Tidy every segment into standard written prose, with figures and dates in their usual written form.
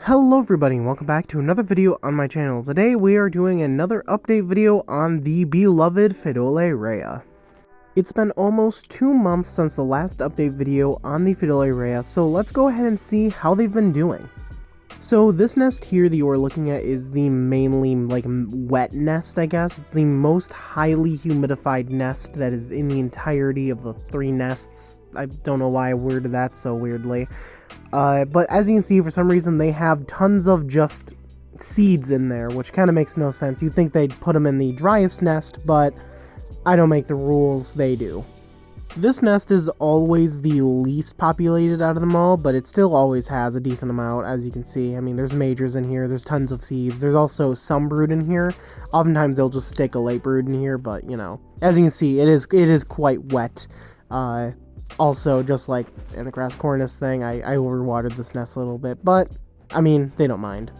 Hello everybody and welcome back to another video on my channel. Today we are doing another update video on the beloved Pheidole rhea. It's been almost 2 months since the last update video on the Pheidole rhea, so let's go ahead and see how they've been doing. So this nest here that you are looking at is the mainly wet nest, I guess. It's the most highly humidified nest that is in the entirety of the 3 nests. I don't know why I worded that so weirdly. But as you can see, for some reason they have tons of just seeds in there, which kind of makes no sense. You'd think they'd put them in the driest nest, but I don't make the rules, they do. This nest is always the least populated out of them all, but it still always has a decent amount, as you can see. I mean, there's majors in here, there's tons of seeds, there's also some brood in here. Oftentimes they'll just stick a late brood in here, but, you know, as you can see, it is quite wet. Also, just like in the grass cornice thing, I overwatered this nest a little bit, but, I mean, they don't mind.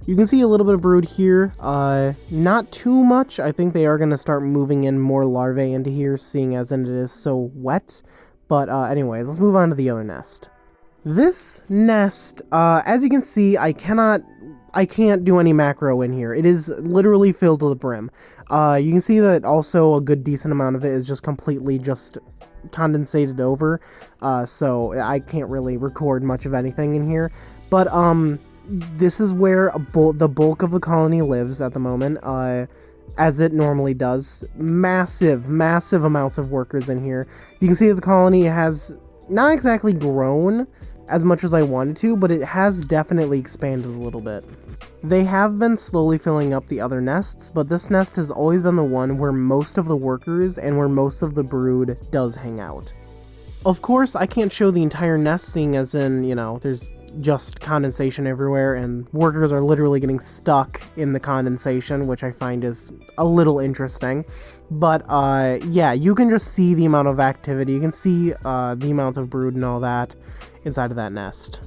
You can see a little bit of brood here, not too much. I think they are going to start moving in more larvae into here, seeing as it is so wet. But anyways, let's move on to the other nest. This nest, as you can see, I can't do any macro in here. It is literally filled to the brim. You can see that also a good decent amount of it is just completely just condensated over, so I can't really record much of anything in here. But this is where the bulk of the colony lives at the moment, as it normally does. Massive amounts of workers in here. You can see that the colony has not exactly grown as much as I wanted to, but it has definitely expanded a little bit. They have been slowly filling up the other nests, but this nest has always been the one where most of the workers and where most of the brood does hang out. Of course, I can't show the entire nest, seeing as in, you know, there's just condensation everywhere, and workers are literally getting stuck in the condensation, which I find is a little interesting. But, yeah, you can just see the amount of activity. You can see the amount of brood and all that inside of that nest.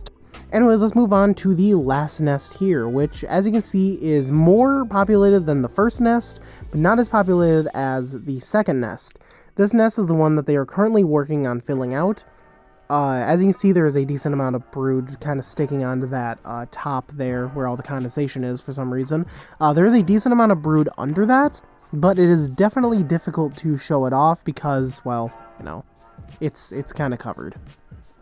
Anyways, let's move on to the last nest here, which, as you can see, is more populated than the first nest, but not as populated as the second nest. This nest is the one that they are currently working on filling out. As you can see, there is a decent amount of brood kind of sticking onto that top there where all the condensation is for some reason. There is a decent amount of brood under that, but it is definitely difficult to show it off because, well, you know, it's kind of covered.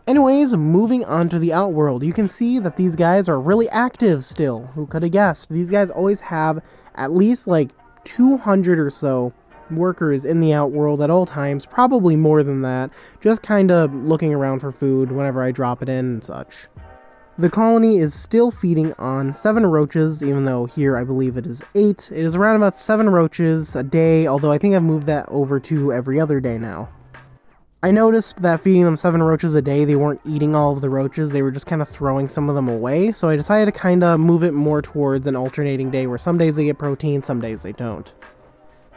Anyways, moving on to the Outworld, you can see that these guys are really active still. Who could have guessed? These guys always have at least like 200 or so workers in the Outworld at all times, probably more than that, just kind of looking around for food whenever I drop it in and such. The colony is still feeding on 7 roaches, even though here I believe it is 8. It is around about 7 roaches a day, although I think I've moved that over to every other day now. I noticed that feeding them 7 roaches a day, they weren't eating all of the roaches, they were just kind of throwing some of them away, so I decided to kind of move it more towards an alternating day where some days they get protein, some days they don't.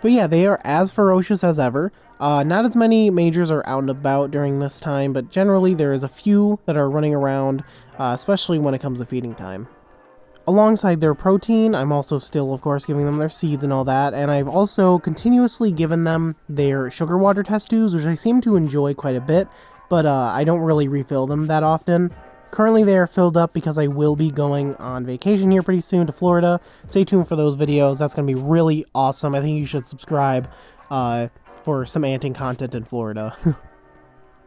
But yeah, they are as ferocious as ever. Not as many majors are out and about during this time, but generally there is a few that are running around, especially when it comes to feeding time. Alongside their protein, I'm also still, of course, giving them their seeds and all that, and I've also continuously given them their sugar water test tubes, which I seem to enjoy quite a bit, but I don't really refill them that often. Currently they are filled up because I will be going on vacation here pretty soon to Florida. Stay tuned for those videos. That's going to be really awesome. I think you should subscribe for some anting content in Florida.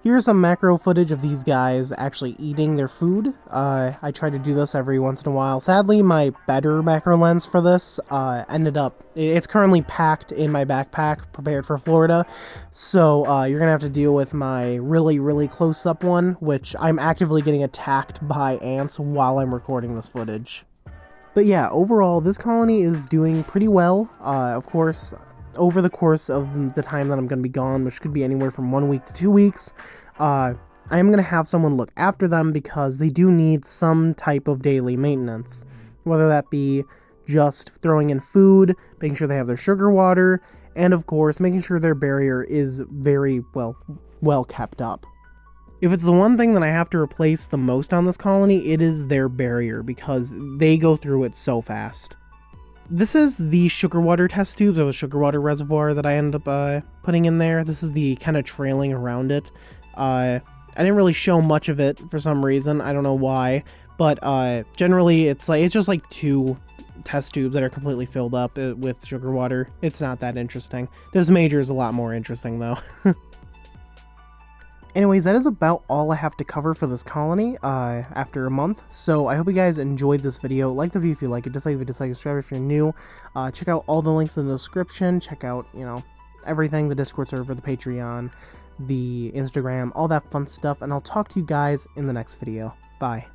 Here's some macro footage of these guys actually eating their food. I try to do this every once in a while. Sadly, my better macro lens for this ended up... It's currently packed in my backpack, prepared for Florida. So you're going to have to deal with my really close-up one, which I'm actively getting attacked by ants while I'm recording this footage. But yeah, overall, this colony is doing pretty well. Of course, over the course of the time that I'm going to be gone, which could be anywhere from 1 week to 2 weeks, I am going to have someone look after them because they do need some type of daily maintenance. Whether that be just throwing in food, making sure they have their sugar water, and of course, making sure their barrier is very well kept up. If it's the one thing that I have to replace the most on this colony, it is their barrier because they go through it so fast. This is the sugar water test tubes, or the sugar water reservoir that I ended up putting in there. This is the kind of trailing around it. I didn't really show much of it for some reason. I don't know why. But generally it's just like 2 test tubes that are completely filled up with sugar water. It's not that interesting. This major is a lot more interesting though. Anyways, that is about all I have to cover for this colony after a month. So I hope you guys enjoyed this video. Like the video if you like it, dislike if you dislike, subscribe if you're new. Check out all the links in the description. Check out, you know, everything, the Discord server, the Patreon, the Instagram, all that fun stuff. And I'll talk to you guys in the next video. Bye.